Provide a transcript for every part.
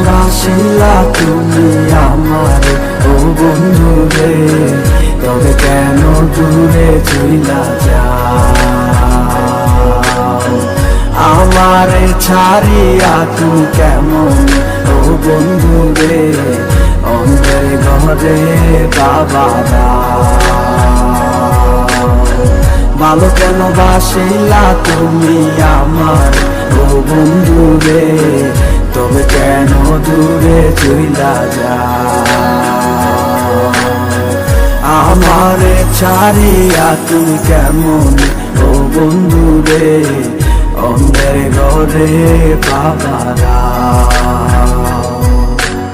বাসিলা তুমি আমার ও বন্ধু রে, তবে কেন দূরে চইলা যাও? আমারে ছাড়িয়া তুমি কেমন ও বন্ধু রে, অন্ধের ঘরে বাবারা। ভালো কেন বাসিলা তুমি আমার ও বন্ধু রে, তবে কেন দূরে চইলা যাও? আমারে ছাড়িয়া তুমি কেমন ও বন্ধু রে, অন্ধের ঘরে বাবারা।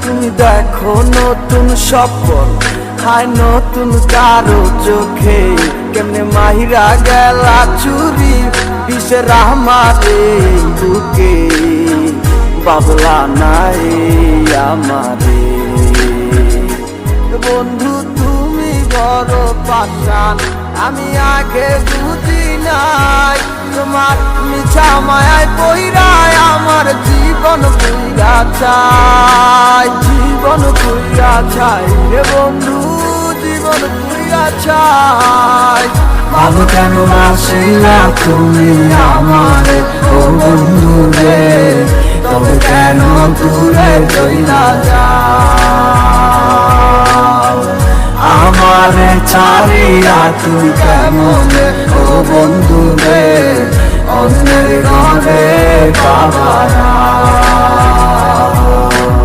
তুমি দেখো নতুন স্বপ্ন, হায় নতুন কারো চোখে, কেমনে মাহিরা গেলা চুরি বিষের আমারে বুকে। বাবলা নাই আমারে বন্ধু, তুমি বড় পাষাণ, আমি আগে বুঝি নাই। তোমার মিছা মায়ায় পইরায় আমার জীবন পুইরা চাই, জীবন পুইরা চাই রে বন্ধু, জীবন পুইরা চাই। ভালো কেন বাসিলা তুমি আমার ও বন্ধু রে, তবে কেন দূরে চইলা যাও? আমারে ছাড়িয়া তুমি কেমন ও বন্ধু রে, অন্যের ঘরে বাবারা।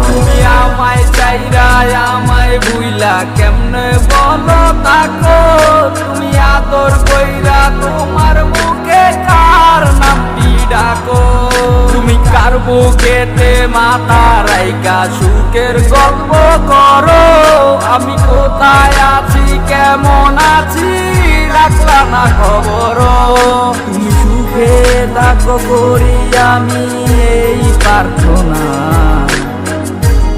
তুমি আমায় চাইরা আমায় ভুইলা কেমনে বলো তাকো? তুমি আদর কইরা তোমার মুখে কার নামটি ডাকো? তুমি কার বুকেতে মাথা রাইকা সুখের গল্প করো? আমি কোথায় আছি কেমন আছি রাখলা না খবর? তুমি সুখে থাকো করি আমি এই প্রার্থনা,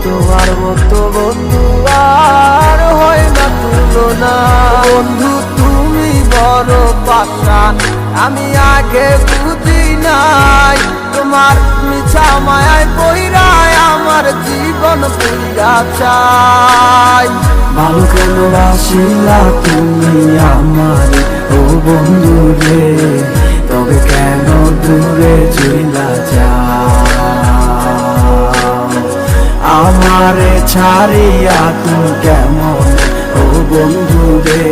তোমার মতো বন্ধু আর হয় না তুলনা। বন্ধু তুমি বড় পাষাণ, আমি আগে বুঝি নাই। তোমার মিছা মায়ায় পইরায় আমার জীবন পুইরা চাই। ভালো কেন বাসিলা তুমি আমার ও বন্ধু রে, তবে কেন দূরে চইলা যাও? আমারে ছাড়িয়া তুমি কেমন ও বন্ধু রে,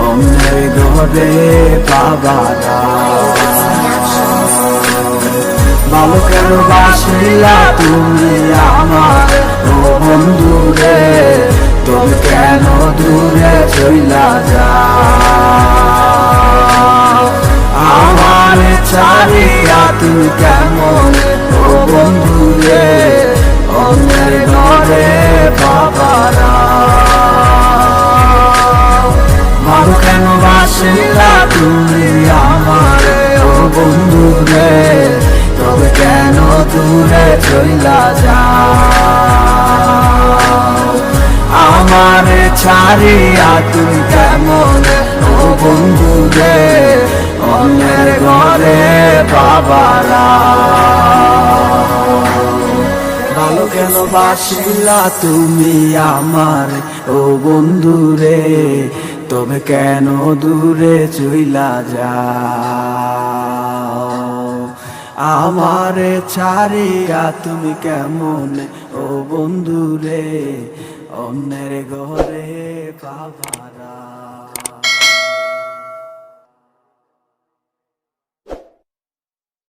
অন্যের ঘরে বাবারা। ভালো কেন বাসিলা তুমি আমার ও বন্ধু রে, তবে কেন দূরে চইলা যাও? আমারে ছাড়িয়া তুমি কেমন ও বন্ধু রে, অন্যের ঘরে বাবারা। ভালো কেন বাসিলা তুমি আমার ও বন্ধু রে, তবে কেন দূরে চইলা যাও? আমারে ছাড়িয়া তুমি কেমন ও বন্ধু রে, অন্যের ঘরে বাবারা। ভালো কেন বাসিলা তুমি আমার ও বন্ধু রে, তবে কেন দূরে চইলা যাও? আমারে ছাড়িয়া তুমি কেমন ও বন্ধু রে, অন্যের ঘরে বাবারা।